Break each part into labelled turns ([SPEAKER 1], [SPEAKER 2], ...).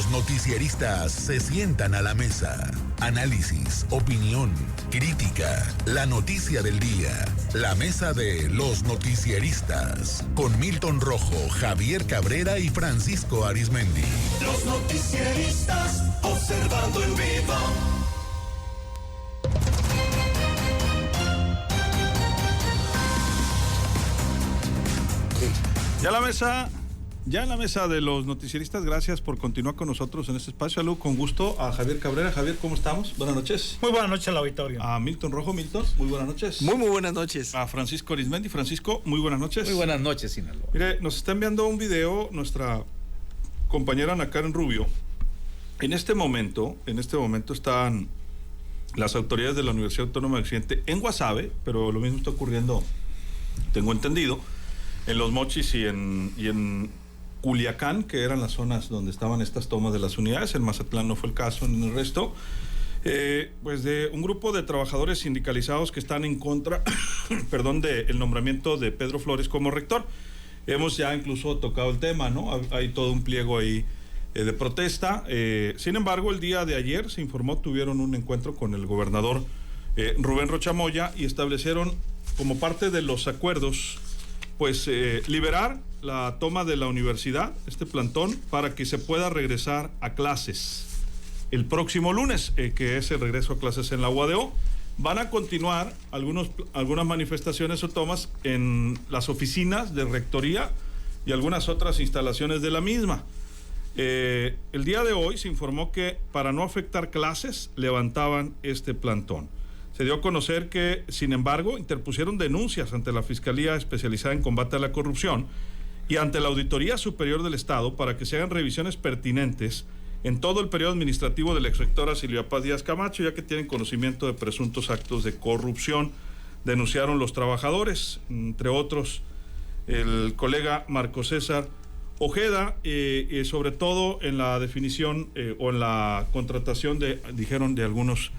[SPEAKER 1] Los noticieristas se sientan a la mesa. Análisis, opinión, crítica, la noticia del día. La mesa de los noticieristas. Con Milton Rojo, Javier Cabrera y Francisco Arizmendi.
[SPEAKER 2] Los noticieristas observando en vivo.
[SPEAKER 3] Ya en la mesa de los noticieristas, gracias por continuar con nosotros en este espacio. Salud, con gusto a Javier Cabrera. Javier, ¿cómo estamos? Buenas noches.
[SPEAKER 4] Muy buenas noches al auditorio.
[SPEAKER 3] A Milton Rojo. Milton, muy buenas noches.
[SPEAKER 5] Muy buenas noches.
[SPEAKER 3] A Francisco Arizmendi. Francisco, muy buenas noches.
[SPEAKER 5] Muy buenas noches, Sinaloa.
[SPEAKER 3] Mire, nos está enviando un video nuestra compañera Ana Karen Rubio. En este momento están las autoridades de la Universidad Autónoma de Occidente en Guasave, pero lo mismo está ocurriendo, tengo entendido, en Los Mochis y en Culiacán, que eran las zonas donde estaban estas tomas de las unidades. En Mazatlán no fue el caso, en el resto. Pues de un grupo de trabajadores sindicalizados que están en contra, del nombramiento de Pedro Flores como rector. Hemos ya incluso tocado el tema, ¿no? Hay todo un pliego ahí de protesta. Sin embargo, el día de ayer se informó, tuvieron un encuentro con el gobernador Rubén Rocha Moya y establecieron como parte de los acuerdos, pues liberar la toma de la universidad, este plantón, para que se pueda regresar a clases el próximo lunes, que es el regreso a clases en la UADO. Van a continuar algunas manifestaciones o tomas en las oficinas de rectoría y algunas otras instalaciones de la misma. El día de hoy se informó que para no afectar clases levantaban este plantón. Se dio a conocer que, sin embargo, interpusieron denuncias ante la Fiscalía Especializada en Combate a la Corrupción y ante la Auditoría Superior del Estado para que se hagan revisiones pertinentes en todo el periodo administrativo de la exrectora Silvia Paz Díaz Camacho, ya que tienen conocimiento de presuntos actos de corrupción, denunciaron los trabajadores, entre otros el colega Marco César Ojeda, sobre todo en la definición o en la contratación dijeron, de algunos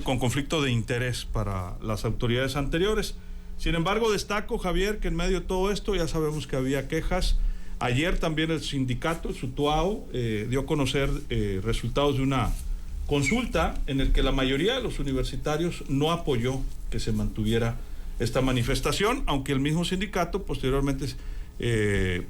[SPEAKER 3] con conflicto de interés para las autoridades anteriores. Sin embargo, destaco, Javier, que en medio de todo esto ya sabemos que había quejas. Ayer también el sindicato, el SUTUAO, dio a conocer resultados de una consulta en el que la mayoría de los universitarios no apoyó que se mantuviera esta manifestación, aunque el mismo sindicato posteriormente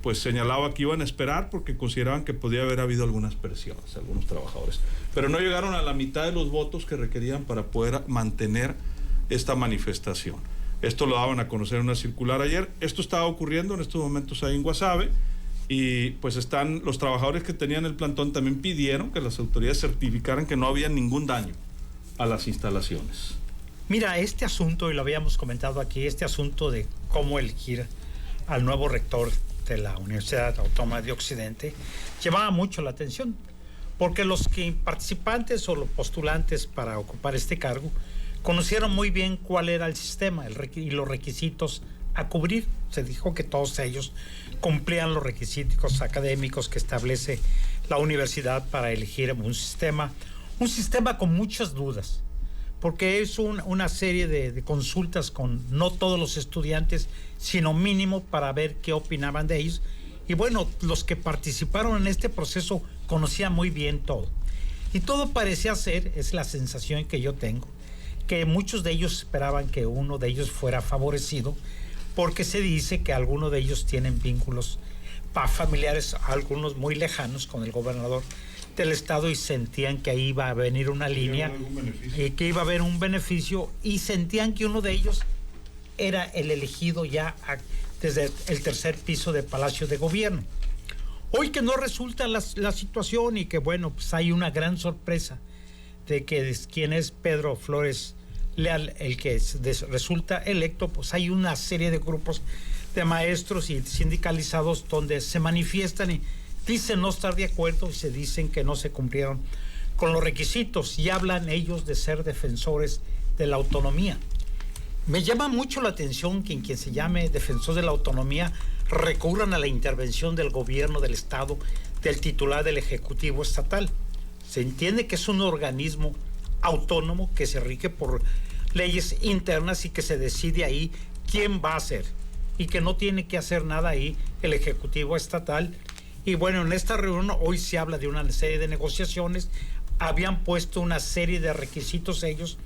[SPEAKER 3] pues señalaba que iban a esperar porque consideraban que podía haber habido algunas presiones, algunos trabajadores, pero no llegaron a la mitad de los votos que requerían para poder mantener esta manifestación. Esto lo daban a conocer en una circular ayer. Esto estaba ocurriendo en estos momentos ahí en Guasave y pues están los trabajadores que tenían el plantón también pidieron que las autoridades certificaran que no había ningún daño a las instalaciones.
[SPEAKER 4] Mira, este asunto, y lo habíamos comentado aquí, este asunto de cómo elegir al nuevo rector de la Universidad Autónoma de Occidente llamaba mucho la atención, porque los participantes o los postulantes para ocupar este cargo conocieron muy bien cuál era el sistema y los requisitos a cubrir. Se dijo que todos ellos cumplían los requisitos académicos que establece la universidad para elegir un sistema con muchas dudas, porque es una serie de consultas con no todos los estudiantes, sino mínimo para ver qué opinaban de ellos. Y bueno, los que participaron en este proceso conocían muy bien todo. Y todo parecía ser, es la sensación que yo tengo, que muchos de ellos esperaban que uno de ellos fuera favorecido, porque se dice que algunos de ellos tienen vínculos familiares, algunos muy lejanos, con el gobernador del estado, y sentían que ahí iba a venir una línea y que iba a haber un beneficio, y sentían que uno de ellos era el elegido ya desde el tercer piso del Palacio de Gobierno. Hoy que no resulta la situación y que bueno, pues hay una gran sorpresa de que quien es Pedro Flores Leal, el que resulta electo, pues hay una serie de grupos de maestros y sindicalizados donde se manifiestan y dicen no estar de acuerdo y se dicen que no se cumplieron con los requisitos y hablan ellos de ser defensores de la autonomía. Me llama mucho la atención que quien se llame defensor de la autonomía recurran a la intervención del gobierno del estado, del titular del Ejecutivo Estatal. Se entiende que es un organismo autónomo que se rige por leyes internas y que se decide ahí quién va a hacer, y que no tiene que hacer nada ahí el Ejecutivo Estatal, Y bueno, en esta reunión hoy se habla de una serie de negociaciones. Habían puesto una serie de requisitos ellos,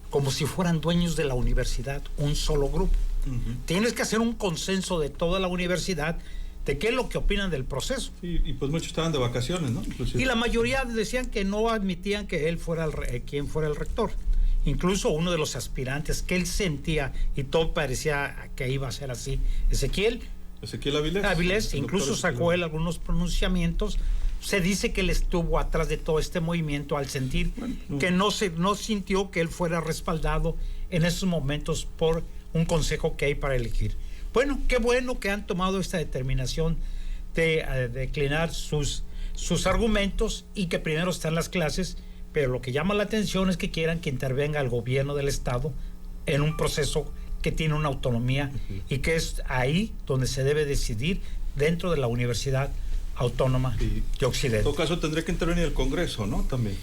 [SPEAKER 4] como si fueran dueños de la universidad, un solo grupo. Tienes que hacer un consenso de toda la universidad de qué es lo que opinan del proceso.
[SPEAKER 3] Sí, y pues muchos estaban de vacaciones, ¿no? Inclusive.
[SPEAKER 4] Y la mayoría decían que no admitían que él fuera quien fuera el rector. Incluso uno de los aspirantes que él sentía, y todo parecía que iba a ser así, Ezequiel Avilés, incluso sacó él algunos pronunciamientos. Se dice que él estuvo atrás de todo este movimiento al sentir que no sintió que él fuera respaldado en esos momentos por un consejo que hay para elegir. Bueno, qué bueno que han tomado esta determinación de declinar sus argumentos y que primero están las clases, pero lo que llama la atención es que quieran que intervenga el gobierno del Estado en un proceso que tiene una autonomía y que es ahí donde se debe decidir dentro de la Universidad Autónoma de Occidente.
[SPEAKER 3] En todo caso tendría que intervenir el Congreso, ¿no? También.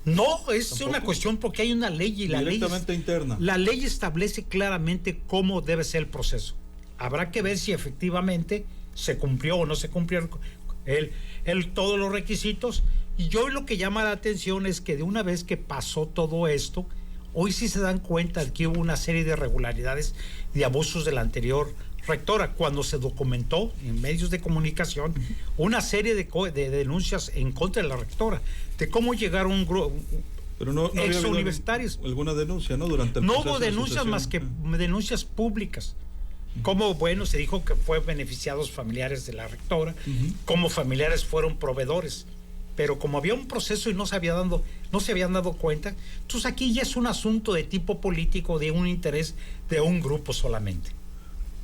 [SPEAKER 4] No, es ¿Tampoco? Una cuestión porque hay una ley y
[SPEAKER 3] directamente interna.
[SPEAKER 4] La ley establece claramente cómo debe ser el proceso. Habrá que ver si efectivamente se cumplió o no se cumplieron todos los requisitos. Y yo lo que llama la atención es que de una vez que pasó todo esto, hoy sí se dan cuenta de que hubo una serie de irregularidades y abusos de la anterior rectora, cuando se documentó en medios de comunicación una serie de denuncias en contra de la rectora, de cómo llegaron un grupo
[SPEAKER 3] pero no
[SPEAKER 4] ex universitarios.
[SPEAKER 3] Alguna denuncia, ¿no? Durante el proceso.
[SPEAKER 4] No hubo denuncias más que denuncias públicas. Como, bueno, se dijo que fue beneficiados familiares de la rectora, como familiares fueron proveedores. Pero como había un proceso y no se habían dado cuenta, entonces aquí ya es un asunto de tipo político, de un interés de un grupo solamente.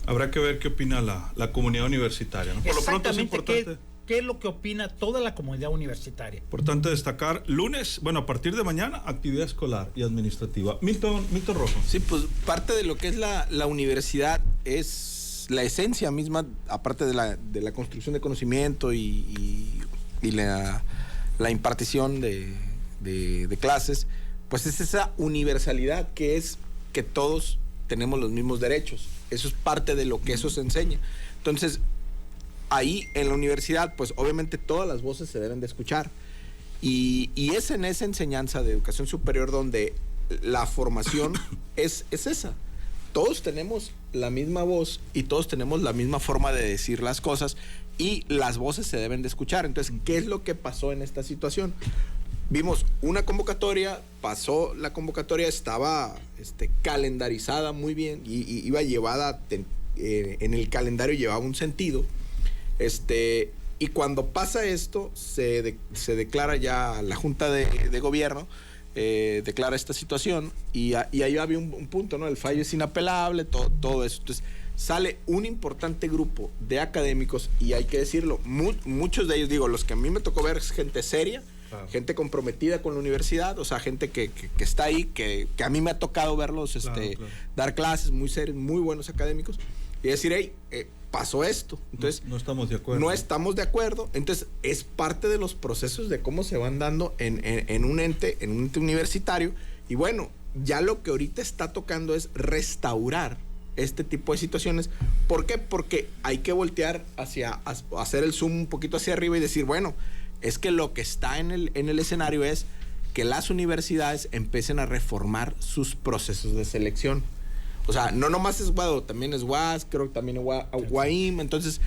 [SPEAKER 3] Habrá que ver qué opina la comunidad universitaria, ¿no? Por lo pronto es importante.
[SPEAKER 4] ¿Qué es lo que opina toda la comunidad universitaria?
[SPEAKER 3] Importante destacar, lunes, bueno, a partir de mañana, actividad escolar y administrativa. Milton Rojo.
[SPEAKER 5] Sí, pues parte de lo que es la universidad es la esencia misma, aparte de la construcción de conocimiento y la impartición de clases, pues es esa universalidad que es que todos tenemos los mismos derechos. Eso es parte de lo que eso se enseña. Entonces, ahí en la universidad, pues obviamente todas las voces se deben de escuchar. Y es en esa enseñanza de educación superior donde la formación es esa. Todos tenemos la misma voz y todos tenemos la misma forma de decir las cosas y las voces se deben de escuchar. Entonces, ¿qué es lo que pasó en esta situación? Vimos una convocatoria, pasó la convocatoria, estaba calendarizada muy bien y iba llevada en el calendario, llevaba un sentido. Y cuando pasa esto, se declara ya la Junta de Gobierno, declara esta situación y ahí había un punto, ¿no? El fallo es inapelable, todo eso. Entonces, sale un importante grupo de académicos y hay que decirlo, muchos de ellos, digo, los que a mí me tocó ver es gente seria, claro, gente comprometida con la universidad, o sea, gente que está ahí, que a mí me ha tocado verlos claro. Dar clases muy serios, muy buenos académicos, y decir, hey, pasó esto, entonces
[SPEAKER 3] no estamos de acuerdo.
[SPEAKER 5] No estamos de acuerdo, entonces es parte de los procesos de cómo se van dando en un ente universitario, y bueno, ya lo que ahorita está tocando es restaurar este tipo de situaciones. ¿Por qué? Porque hay que voltear hacer el zoom un poquito hacia arriba y decir, bueno, es que lo que está en el escenario es que las universidades empiecen a reformar sus procesos de selección. O sea, no nomás es Guado, también es UAS, creo que también es UAIM. Entonces,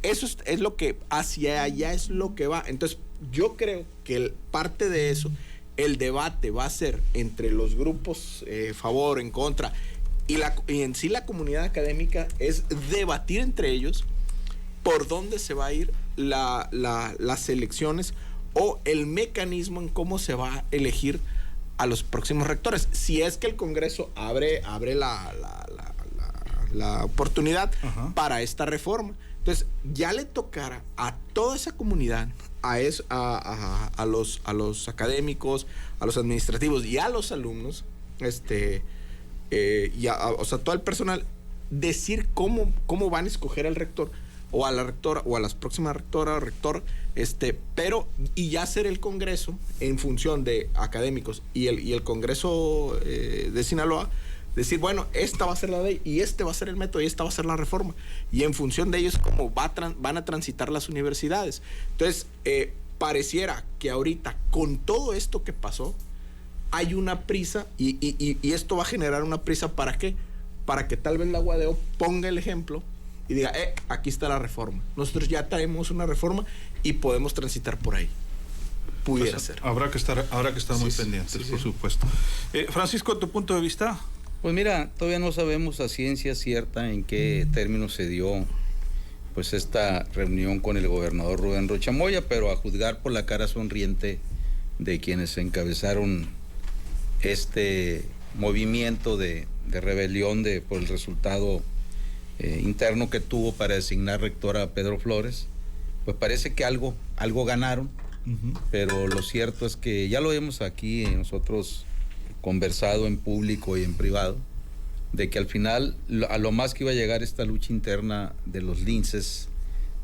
[SPEAKER 5] eso es lo que hacia allá es lo que va. Entonces, yo creo que parte de eso, el debate va a ser entre los grupos favor, en contra, y en sí la comunidad académica es debatir entre ellos por dónde se va a ir las elecciones o el mecanismo en cómo se va a elegir a los próximos rectores. Si es que el Congreso abre la oportunidad para esta reforma. Entonces, ya le tocará a toda esa comunidad, a los académicos, a los administrativos y a los alumnos, o sea, todo el personal, decir cómo van a escoger al rector o a la rectora o a las próximas rectora o rector, y ya hacer el Congreso en función de académicos y el Congreso de Sinaloa, decir, bueno, esta va a ser la ley y este va a ser el método y esta va a ser la reforma. Y en función de ello es como van a transitar las universidades. Entonces, pareciera que ahorita, con todo esto que pasó, hay una prisa y esto va a generar una prisa, ¿para qué? Para que tal vez la UADO ponga el ejemplo y diga, aquí está la reforma. Nosotros ya traemos una reforma y podemos transitar por ahí. Pudiera ser.
[SPEAKER 3] Habrá que estar muy pendientes, por supuesto. Francisco, ¿tu punto de vista?
[SPEAKER 6] Pues mira, todavía no sabemos a ciencia cierta en qué términos se dio pues esta reunión con el gobernador Rubén Rocha Moya, pero a juzgar por la cara sonriente de quienes encabezaron este movimiento de rebelión por el resultado interno que tuvo para designar rector a Pedro Flores, pues parece que algo ganaron. Pero lo cierto es que ya lo hemos aquí nosotros conversado en público y en privado, de que al final a lo más que iba a llegar esta lucha interna de los linces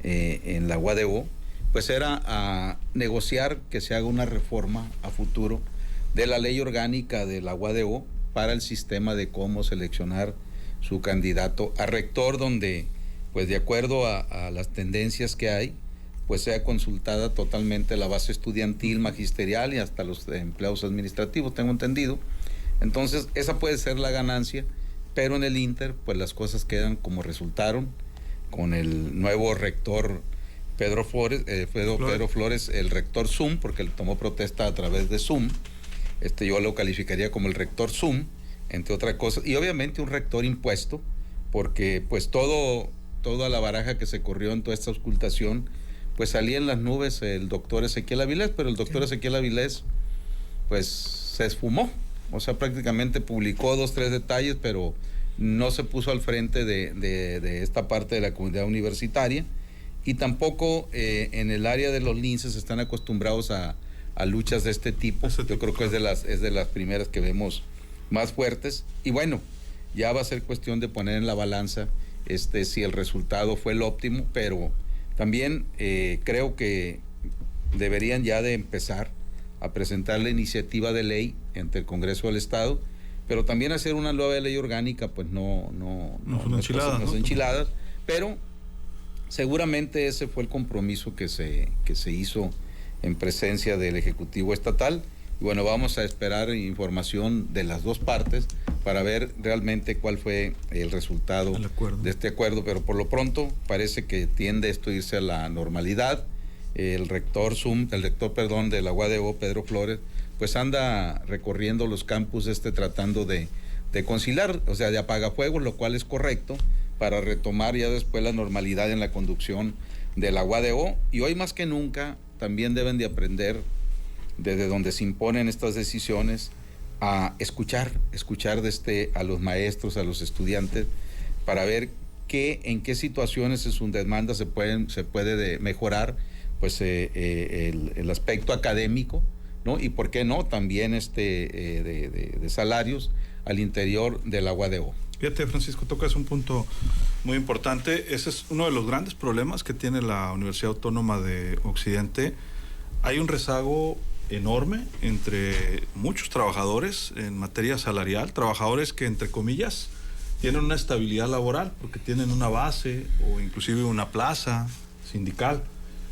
[SPEAKER 6] en la UADO, pues era a negociar que se haga una reforma a futuro de la ley orgánica de la UADO para el sistema de cómo seleccionar su candidato a rector, donde pues de acuerdo a las tendencias que hay, pues sea consultada totalmente la base estudiantil, magisterial y hasta los empleados administrativos, tengo entendido. Entonces, esa puede ser la ganancia, pero en el Inter, pues las cosas quedan como resultaron, con el nuevo rector Pedro Flores, el rector Zoom, porque él tomó protesta a través de Zoom. Yo lo calificaría como el rector Zoom, entre otras cosas, y obviamente un rector impuesto, porque pues toda la baraja que se corrió en toda esta auscultación, pues salía en las nubes el doctor Ezequiel Avilés, pero el doctor Ezequiel Avilés pues se esfumó, o sea, prácticamente publicó 2, 3 detalles, pero no se puso al frente de esta parte de la comunidad universitaria, y tampoco en el área de los linces están acostumbrados a luchas de este tipo. Yo creo que es de las primeras que vemos más fuertes, y bueno, ya va a ser cuestión de poner en la balanza si el resultado fue el óptimo, pero también creo que deberían ya de empezar a presentar la iniciativa de ley ante el Congreso del Estado, pero también hacer una nueva ley orgánica, pues no son enchiladas, pero seguramente ese fue el compromiso que se hizo en presencia del Ejecutivo Estatal. Y bueno, vamos a esperar información de las dos partes para ver realmente cuál fue el resultado de este acuerdo, pero por lo pronto parece que tiende esto a irse a la normalidad. El rector de la UADO, Pedro Flores, pues anda recorriendo los campus tratando de conciliar, o sea, de apagafuegos, lo cual es correcto, para retomar ya después la normalidad en la conducción de la UADO. Y hoy más que nunca también deben de aprender, desde donde se imponen estas decisiones, a escuchar a los maestros, a los estudiantes, para ver en qué situaciones en sus demandas se puede mejorar pues el aspecto académico, ¿no? Y por qué no también de salarios al interior de la UADO.
[SPEAKER 3] Fíjate, Francisco, tocas un punto muy importante. Ese es uno de los grandes problemas que tiene la Universidad Autónoma de Occidente. Hay un rezago enorme entre muchos trabajadores en materia salarial, trabajadores que, entre comillas, tienen una estabilidad laboral porque tienen una base o inclusive una plaza sindical.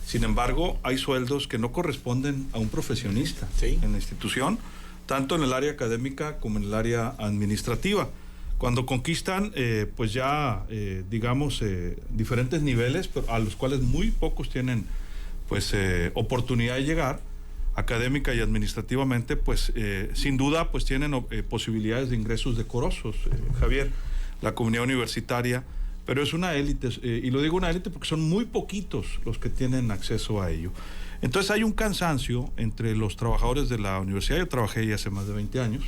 [SPEAKER 3] Sin embargo, hay sueldos que no corresponden a un profesionista en la institución, tanto en el área académica como en el área administrativa. Cuando conquistan, pues ya, diferentes niveles, pero a los cuales muy pocos tienen, pues, oportunidad de llegar, académica y administrativamente, pues, sin duda, pues, tienen posibilidades de ingresos decorosos, Javier, la comunidad universitaria, pero es una élite, y lo digo una élite porque son muy poquitos los que tienen acceso a ello. Entonces hay un cansancio entre los trabajadores de la universidad. Yo trabajé ahí hace más de 20 años.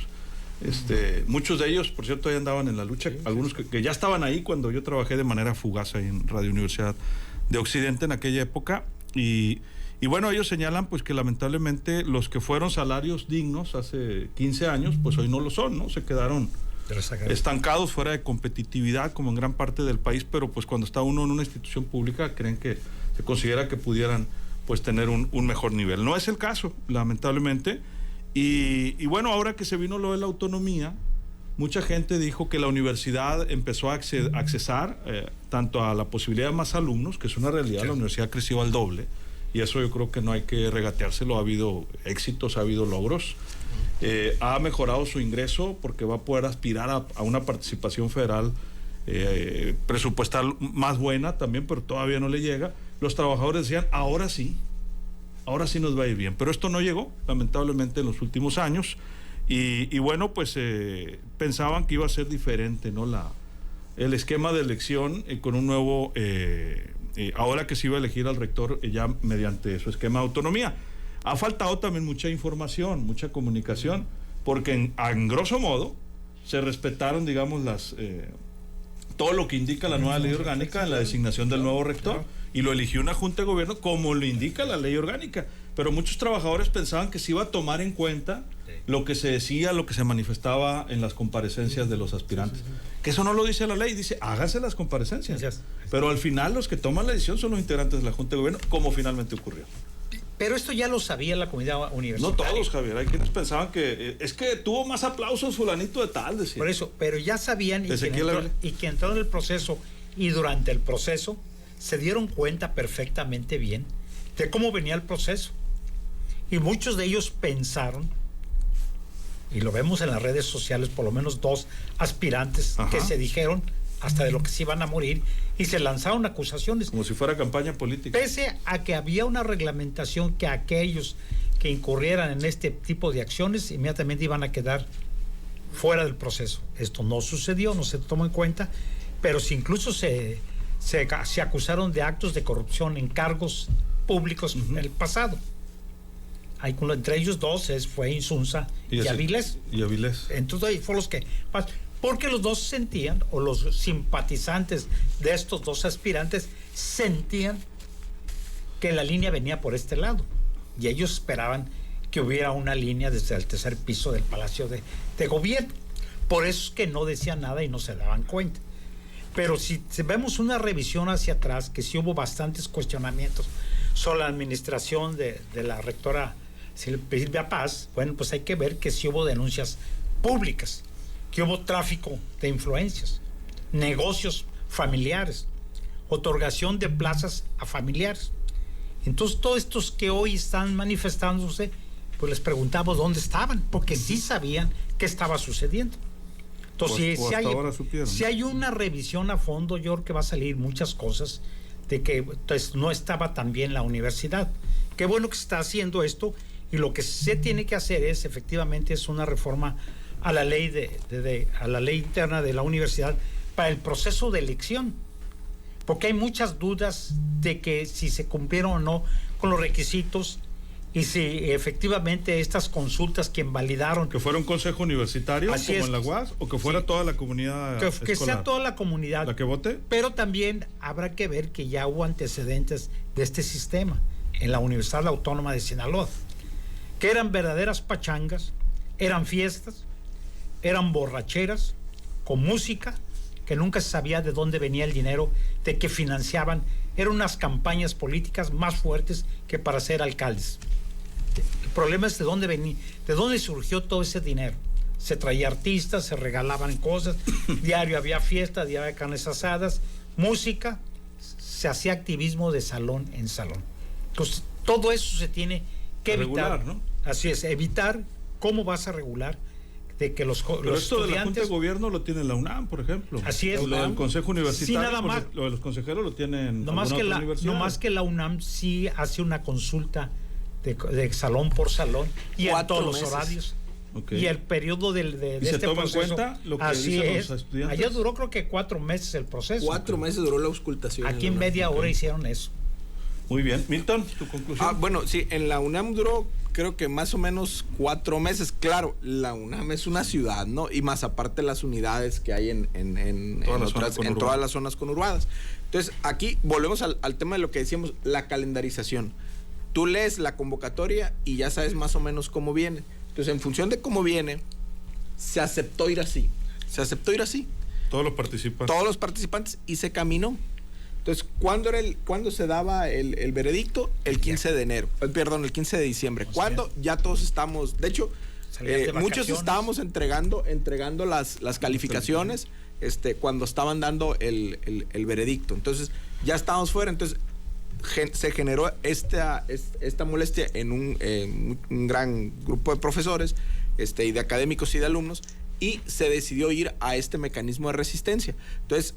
[SPEAKER 3] Muchos de ellos, por cierto, ya andaban en la lucha, algunos que ya estaban ahí cuando yo trabajé de manera fugaz ahí en Radio Universidad de Occidente en aquella época, y bueno, ellos señalan pues que lamentablemente los que fueron salarios dignos hace 15 años, pues hoy no lo son, ¿no? Se quedaron estancados, fuera de competitividad, como en gran parte del país, pero pues cuando está uno en una institución pública creen que se considera que pudieran pues tener un mejor nivel. No es el caso, lamentablemente. Y bueno, ahora que se vino lo de la autonomía, mucha gente dijo que la universidad empezó a accesar tanto a la posibilidad de más alumnos, que es una realidad, la universidad ha crecido al doble, y eso yo creo que no hay que regateárselo, ha habido éxitos, ha habido logros, ha mejorado su ingreso porque va a poder aspirar a una participación federal presupuestal más buena también, pero todavía no le llega. Los trabajadores decían, ahora sí nos va a ir bien, pero esto no llegó, lamentablemente, en los últimos años. Y bueno, pues pensaban que iba a ser diferente, ¿no? El esquema de elección con un nuevo, ahora que se iba a elegir al rector ya mediante su esquema de autonomía. Ha faltado también mucha información, mucha comunicación, porque en grosso modo se respetaron, digamos, todo lo que indica la nueva ley orgánica en la designación del nuevo rector, y lo eligió una junta de gobierno como lo indica la ley orgánica. Pero muchos trabajadores pensaban que se iba a tomar en cuenta lo que se decía, lo que se manifestaba en las comparecencias de los aspirantes. Que eso no lo dice la ley, dice háganse las comparecencias. Pero al final los que toman la decisión son los integrantes de la junta de gobierno, como finalmente ocurrió.
[SPEAKER 4] Pero esto ya lo sabía la comunidad universitaria.
[SPEAKER 3] No todos, Javier. Hay quienes pensaban que es que tuvo más aplausos fulanito de tal, decía.
[SPEAKER 4] Por eso, pero ya sabían y que entraron en el proceso y durante el proceso se dieron cuenta perfectamente bien de cómo venía el proceso. Y muchos de ellos pensaron, y lo vemos en las redes sociales, por lo menos 2 aspirantes que se dijeron hasta de lo que se iban a morir y se lanzaron acusaciones.
[SPEAKER 3] Como si fuera campaña política.
[SPEAKER 4] Pese a que había una reglamentación que aquellos que incurrieran en este tipo de acciones inmediatamente iban a quedar fuera del proceso. Esto no sucedió, no se tomó en cuenta, pero si incluso se acusaron de actos de corrupción en cargos públicos en el pasado. Entre ellos 2 fue Insunza y Avilés. Entonces ahí fueron los que... Porque los dos sentían, o los simpatizantes de estos 2 aspirantes sentían que la línea venía por este lado. Y ellos esperaban que hubiera una línea desde el tercer piso del Palacio de Gobierno. Por eso es que no decían nada y no se daban cuenta. Pero si vemos una revisión hacia atrás, que sí hubo bastantes cuestionamientos sobre la administración de la rectora Silvia Paz, bueno, pues hay que ver que sí hubo denuncias públicas, que hubo tráfico de influencias, negocios familiares, otorgación de plazas a familiares. Entonces, todos estos que hoy están manifestándose, pues les preguntamos dónde estaban, porque sí sabían qué estaba sucediendo. Entonces, si hay una revisión a fondo, yo creo que va a salir muchas cosas de que pues, no estaba tan bien la universidad. Qué bueno que se está haciendo esto, y lo que se tiene que hacer efectivamente es una reforma a la ley a la ley interna de la universidad para el proceso de elección, porque hay muchas dudas de que si se cumplieron o no con los requisitos y si efectivamente estas consultas que invalidaron,
[SPEAKER 3] que fuera un consejo universitario como en la UAS, o que fuera toda la comunidad
[SPEAKER 4] que sea toda la comunidad
[SPEAKER 3] la que vote.
[SPEAKER 4] Pero también habrá que ver que ya hubo antecedentes de este sistema en la Universidad Autónoma de Sinaloa, que eran verdaderas pachangas, eran fiestas, eran borracheras, con música, que nunca se sabía de dónde venía el dinero, de que financiaban. Eran unas campañas políticas más fuertes que para ser alcaldes. El problema es de dónde venía, de dónde surgió todo ese dinero. Se traía artistas, se regalaban cosas, diario había fiesta, diario había carnes asadas, música, se hacía activismo de salón en salón. Entonces, todo eso se tiene que evitar,
[SPEAKER 3] regular, ¿no?
[SPEAKER 4] Así es, evitar. ¿Cómo vas a regular de que los
[SPEAKER 3] Pero esto
[SPEAKER 4] estudiantes...
[SPEAKER 3] de la Junta de Gobierno lo tiene la UNAM, por ejemplo.
[SPEAKER 4] Así es.
[SPEAKER 3] Lo del Consejo Universitario,
[SPEAKER 4] sí, nada más.
[SPEAKER 3] Lo de los consejeros lo tienen
[SPEAKER 4] no más que la UNAM sí hace una consulta de salón por salón y en todos los horarios.
[SPEAKER 3] Okay.
[SPEAKER 4] Y el periodo de
[SPEAKER 3] ¿Y se
[SPEAKER 4] este
[SPEAKER 3] toma en
[SPEAKER 4] proceso,
[SPEAKER 3] cuenta lo que
[SPEAKER 4] así
[SPEAKER 3] dicen
[SPEAKER 4] es.
[SPEAKER 3] los estudiantes?
[SPEAKER 4] Allá duró creo que 4 meses el proceso.
[SPEAKER 5] 4 meses duró la auscultación.
[SPEAKER 4] Aquí en media hora hicieron eso.
[SPEAKER 3] Muy bien. Milton, tu conclusión.
[SPEAKER 5] Bueno, sí, en la UNAM duró creo que más o menos 4 meses. Claro, la UNAM es una ciudad, ¿no? Y más aparte las unidades que hay en todas las zonas conurbadas. Entonces, aquí volvemos al tema de lo que decíamos, la calendarización. Tú lees la convocatoria y ya sabes más o menos cómo viene. Entonces, en función de cómo viene, se aceptó ir así.
[SPEAKER 3] Todos los participantes
[SPEAKER 5] y se caminó. Entonces, ¿cuándo se daba el veredicto? El 15 de enero. Perdón, el 15 de diciembre. ¿Cuándo? Ya todos estamos... De hecho,
[SPEAKER 4] salías de
[SPEAKER 5] muchos
[SPEAKER 4] vacaciones.
[SPEAKER 5] estábamos entregando las calificaciones cuando estaban dando el veredicto. Entonces, ya estábamos fuera. Entonces, se generó esta molestia en un gran grupo de profesores y de académicos y de alumnos, y se decidió ir a este mecanismo de resistencia. Entonces,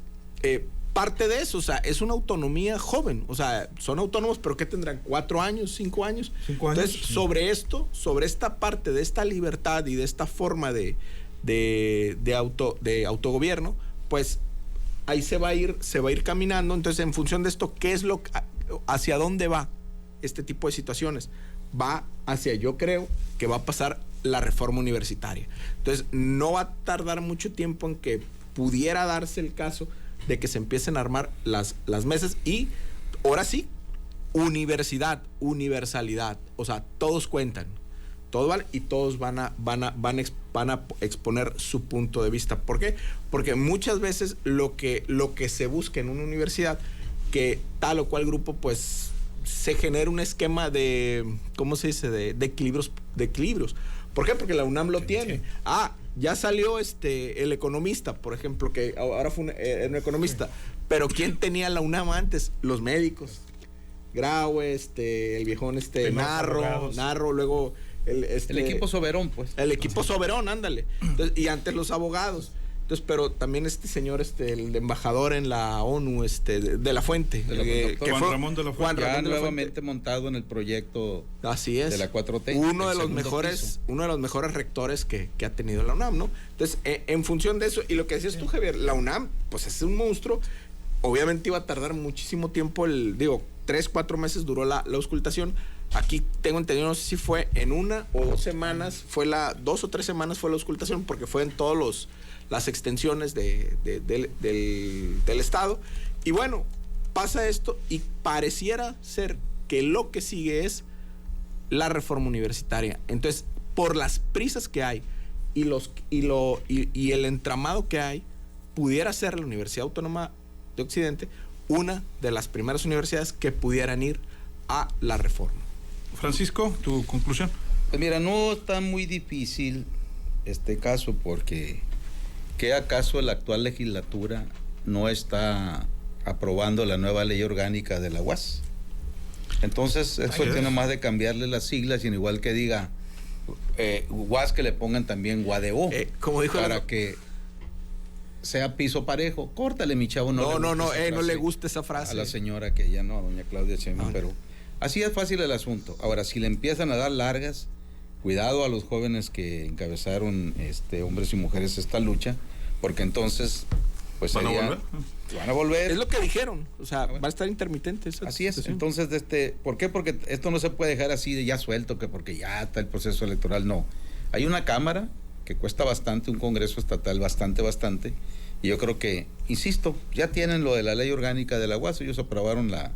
[SPEAKER 5] parte de eso, o sea, es una autonomía joven, o sea, son autónomos, pero ¿qué tendrán? ¿4 años? ¿5 años?
[SPEAKER 3] 5 años.
[SPEAKER 5] Entonces, sobre esta parte de esta libertad y de esta forma de autogobierno, pues ahí se va a ir caminando. Entonces, en función de esto, hacia dónde va este tipo de situaciones? Va hacia, yo creo que va a pasar la reforma universitaria. Entonces, no va a tardar mucho tiempo en que pudiera darse el caso de que se empiecen a armar las mesas, y ahora sí, universalidad, o sea, todos cuentan, todo vale, y todos van a exponer su punto de vista. ¿Por qué? Porque muchas veces lo que se busca en una universidad, que tal o cual grupo, pues se genera un esquema de, ¿cómo se dice?, de equilibrios. ¿Por qué? Porque la UNAM lo tiene. Sí. Ya salió el economista, por ejemplo, que ahora fue un economista. Pero ¿quién tenía la UNAM antes? Los médicos. Graue, el viejón Narro, luego
[SPEAKER 6] el equipo Soberón, pues.
[SPEAKER 5] El equipo Soberón, ándale. Entonces, y antes los abogados. Entonces, pero también señor, el embajador en la ONU, de la Fuente.
[SPEAKER 3] Juan Ramón de la Fuente.
[SPEAKER 6] Ya nuevamente montado en el proyecto.
[SPEAKER 5] Así es.
[SPEAKER 6] De la 4T.
[SPEAKER 5] Uno de los mejores rectores que ha tenido la UNAM, ¿no? Entonces, en función de eso, y lo que decías tú, Javier, la UNAM, pues es un monstruo. Obviamente iba a tardar muchísimo tiempo, 3-4 meses duró la auscultación. Aquí tengo entendido, no sé si fue en 1 o 2 semanas, 2 o 3 semanas fue la auscultación, porque fue en todos las extensiones del estado. Y bueno, pasa esto y pareciera ser que lo que sigue es la reforma universitaria. Entonces, por las prisas que hay y el entramado que hay, pudiera ser la Universidad Autónoma de Occidente una de las primeras universidades que pudieran ir a la reforma.
[SPEAKER 3] Francisco, tu conclusión.
[SPEAKER 6] Pues mira, no está muy difícil este caso, porque ¿qué acaso la actual legislatura no está aprobando la nueva ley orgánica de la UAS? Entonces es cuestión nomás de cambiarle las siglas, y en igual que diga UAS, que le pongan también UADO,
[SPEAKER 5] como dijo
[SPEAKER 6] para que sea piso parejo. Córtale, mi chavo.
[SPEAKER 5] No le gusta esa frase.
[SPEAKER 6] A la señora que ya no, a doña Claudia Sheinbaum, pero así es fácil el asunto. Ahora, si le empiezan a dar largas, cuidado a los jóvenes que encabezaron, hombres y mujeres, esta lucha, porque entonces pues
[SPEAKER 3] van
[SPEAKER 6] a volver.
[SPEAKER 5] Es lo que dijeron, o sea, va a estar intermitente.
[SPEAKER 6] Así es. Entonces, ¿por qué? Porque esto no se puede dejar así de ya suelto, que porque ya está el proceso electoral. No, hay una cámara que cuesta bastante, un congreso estatal bastante, y yo creo que, insisto, ya tienen lo de la ley orgánica de la UAS. Ellos aprobaron la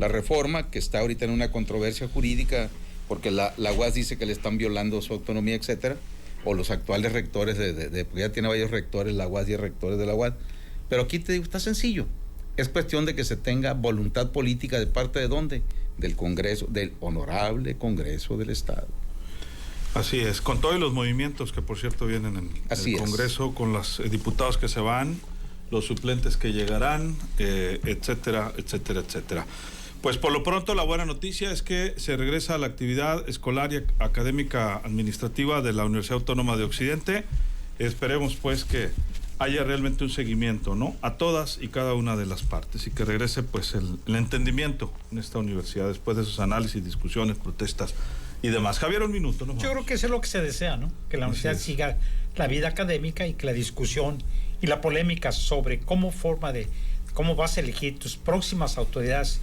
[SPEAKER 6] reforma, que está ahorita en una controversia jurídica, porque la UAS dice que le están violando su autonomía, etcétera, o los actuales rectores porque ya tiene varios rectores la UAS y rectores de la UAS. Pero aquí te digo, está sencillo. Es cuestión de que se tenga voluntad política de parte de ¿dónde? Del Congreso, del honorable Congreso del Estado.
[SPEAKER 3] Así es, con todos los movimientos que por cierto vienen en el Congreso, con los diputados que se van, los suplentes que llegarán, etcétera. Pues por lo pronto la buena noticia es que se regresa a la actividad escolar y académica administrativa de la Universidad Autónoma de Occidente. Esperemos pues que haya realmente un seguimiento, ¿no?, a todas y cada una de las partes, y que regrese pues el entendimiento en esta universidad después de esos análisis, discusiones, protestas y demás. Javier, un minuto, ¿no?
[SPEAKER 4] Yo creo que eso es lo que se desea, ¿no? Que la universidad siga la vida académica, y que la discusión y la polémica sobre cómo vas a elegir tus próximas autoridades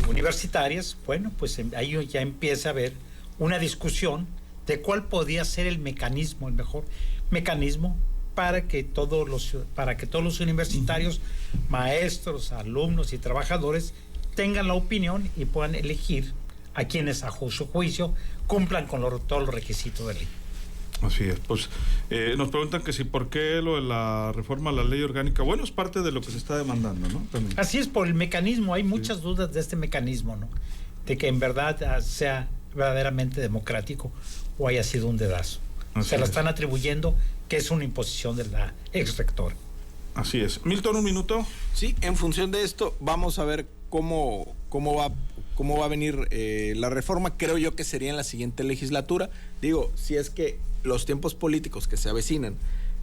[SPEAKER 4] universitarias, bueno, pues ahí ya empieza a haber una discusión de cuál podría ser el mejor mecanismo para que todos los universitarios, maestros, alumnos y trabajadores tengan la opinión y puedan elegir a quienes a su juicio cumplan con todos los requisitos de ley.
[SPEAKER 3] Así es, pues nos preguntan que si por qué lo de la reforma a la ley orgánica. Bueno, es parte de lo que se está demandando, ¿no? También.
[SPEAKER 4] Así es, por el mecanismo, hay muchas dudas de este mecanismo, ¿no? De que en verdad sea verdaderamente democrático o haya sido un dedazo. Se la están atribuyendo que es una imposición de la ex rectora.
[SPEAKER 3] Así es. Milton, un minuto.
[SPEAKER 5] Sí, en función de esto, vamos a ver cómo va a venir la reforma. Creo yo que sería en la siguiente legislatura. Digo, si es que los tiempos políticos que se avecinan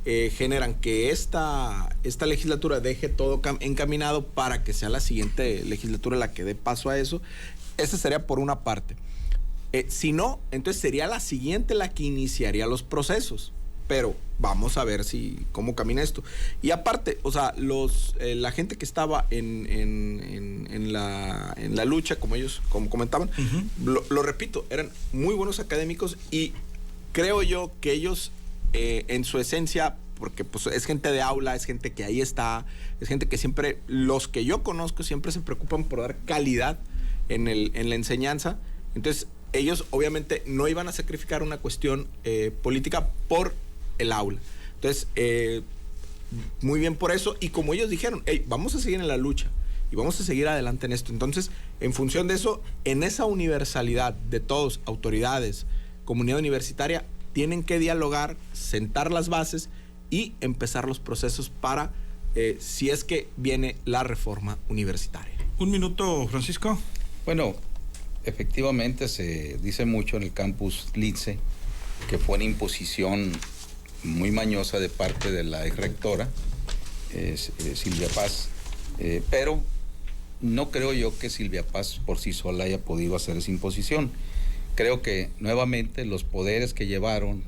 [SPEAKER 5] generan que esta legislatura deje todo encaminado para que sea la siguiente legislatura la que dé paso a eso. Esa sería por una parte. Si no, entonces sería la siguiente la que iniciaría los procesos. Pero vamos a ver cómo camina esto. Y aparte, o sea, la gente que estaba en la lucha, como comentaban, lo repito, eran muy buenos académicos y creo yo que ellos, en su esencia, porque pues es gente de aula, es gente que ahí está, es gente que siempre, los que yo conozco, siempre se preocupan por dar calidad en la enseñanza. Entonces, ellos obviamente no iban a sacrificar una cuestión política por el aula. Entonces, muy bien por eso. Y como ellos dijeron, hey, vamos a seguir en la lucha y vamos a seguir adelante en esto. Entonces, en función de eso, en esa universalidad de todos, autoridades, comunidad universitaria, tienen que dialogar, sentar las bases y empezar los procesos para, si es que viene la reforma universitaria.
[SPEAKER 3] Un minuto, Francisco.
[SPEAKER 6] Bueno, efectivamente se dice mucho en el campus Lince que fue una imposición muy mañosa de parte de la ex rectora, Silvia Paz, pero no creo yo que Silvia Paz por sí sola haya podido hacer esa imposición. Creo que nuevamente los poderes que llevaron,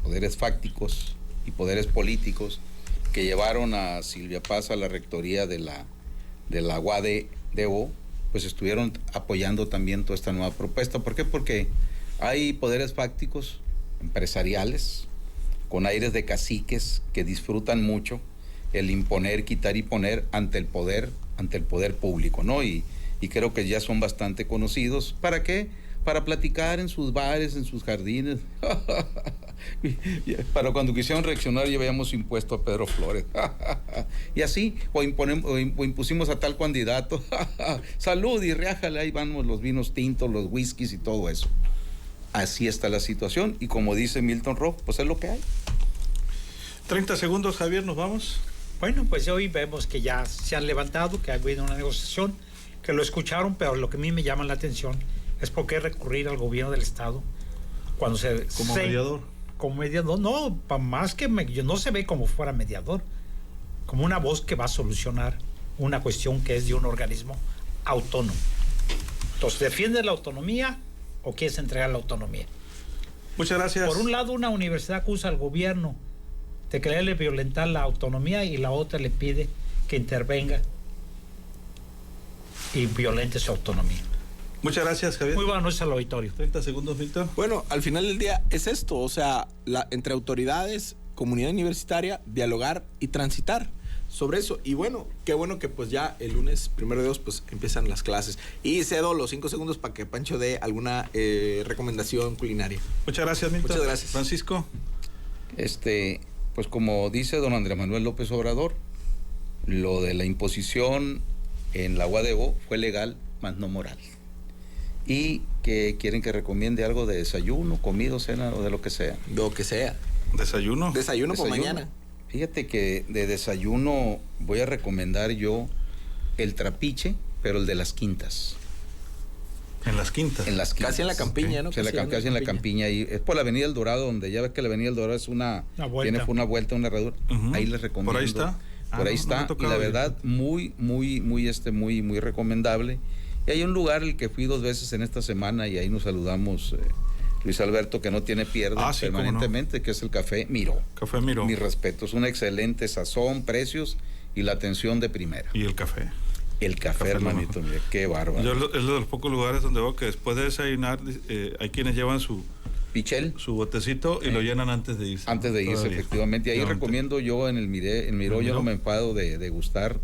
[SPEAKER 6] poderes fácticos y poderes políticos que llevaron a Silvia Paz a la rectoría de la UADO, pues estuvieron apoyando también toda esta nueva propuesta. ¿Por qué? Porque hay poderes fácticos, empresariales, con aires de caciques que disfrutan mucho el imponer, quitar y poner ante el poder público, ¿no? Y creo que ya son bastante conocidos. ¿Para qué? Para platicar en sus bares, en sus jardines. Para cuando quisieron reaccionar ya habíamos impuesto a Pedro Flores. Y así, o impusimos a tal candidato. Salud y reájale, ahí vamos los vinos tintos, los whiskies y todo eso. Así está la situación y como dice Milton Rojo, pues es lo que hay.
[SPEAKER 3] 30 segundos, Javier, nos vamos.
[SPEAKER 4] Bueno, pues hoy vemos que ya se han levantado, que ha habido una negociación, que lo escucharon, pero lo que a mí me llama la atención es por qué recurrir al gobierno del Estado cuando
[SPEAKER 3] como mediador.
[SPEAKER 4] Como mediador, no, más que no se ve como fuera mediador, como una voz que va a solucionar una cuestión que es de un organismo autónomo. Entonces, ¿defiendes la autonomía o quieres entregar la autonomía?
[SPEAKER 3] Muchas gracias.
[SPEAKER 4] Por un lado, una universidad acusa al gobierno de quererle violentar la autonomía y la otra le pide que intervenga y violente su autonomía.
[SPEAKER 3] Muchas gracias, Javier.
[SPEAKER 4] Muy buenas noches al auditorio.
[SPEAKER 3] 30 segundos, Milton.
[SPEAKER 5] Bueno, al final del día es esto, o sea, entre autoridades, comunidad universitaria, dialogar y transitar sobre eso. Y bueno, qué bueno que pues ya el lunes 1 de Dios pues empiezan las clases. Y cedo los 5 segundos para que Pancho dé alguna recomendación culinaria.
[SPEAKER 3] Muchas gracias, Milton.
[SPEAKER 5] Muchas gracias.
[SPEAKER 3] Francisco.
[SPEAKER 6] Pues como dice don Andrés Manuel López Obrador, lo de la imposición en la UADO fue legal, más no moral. Y que quieren que recomiende algo de desayuno, comida, cena o de lo que sea.
[SPEAKER 5] Lo que sea.
[SPEAKER 3] Desayuno.
[SPEAKER 5] Desayuno por mañana.
[SPEAKER 6] Fíjate que de desayuno voy a recomendar yo el trapiche, pero el de las quintas.
[SPEAKER 3] En las quintas.
[SPEAKER 6] En las quintas.
[SPEAKER 5] Casi en la campiña, ¿no?
[SPEAKER 6] Casi en la campiña. Ahí. Es por la Avenida El Dorado, donde ya ves que la Avenida El Dorado es una vuelta. Tiene una vuelta, una herradura. Ahí les recomiendo.
[SPEAKER 3] Por ahí está.
[SPEAKER 6] Por ahí está. Y la verdad, muy recomendable. Y hay un lugar al que fui 2 veces en esta semana y ahí nos saludamos, Luis Alberto, que no tiene pierde permanentemente, que es el Café Miró.
[SPEAKER 3] Café Miró.
[SPEAKER 6] Mi respeto, es una excelente sazón, precios y la atención de primera.
[SPEAKER 3] ¿Y el café?
[SPEAKER 6] El café, hermanito, mira, qué bárbaro.
[SPEAKER 3] Es de los pocos lugares donde veo que después de desayunar hay quienes llevan su
[SPEAKER 6] pichel,
[SPEAKER 3] su botecito y lo llenan antes de irse.
[SPEAKER 6] Antes de irse, efectivamente. Y ahí recomiendo yo en el Miró, yo no me enfado de degustar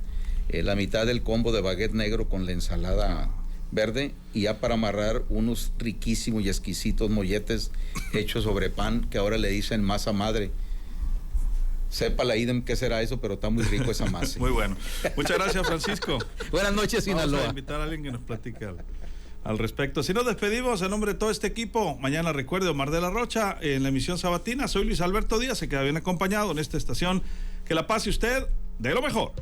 [SPEAKER 6] la mitad del combo de baguette negro con la ensalada verde y ya para amarrar unos riquísimos y exquisitos molletes hechos sobre pan que ahora le dicen masa madre. Sepa la idem qué será eso, pero está muy rico esa masa.
[SPEAKER 3] Muy bueno. Muchas gracias, Francisco.
[SPEAKER 6] Buenas noches, Sinaloa.
[SPEAKER 3] Vamos a invitar a alguien que nos platique algo. al respecto. Si nos despedimos en nombre de todo este equipo, mañana recuerde Omar de la Rocha en la emisión sabatina. Soy Luis Alberto Díaz, se queda bien acompañado en esta estación. Que la pase usted de lo mejor.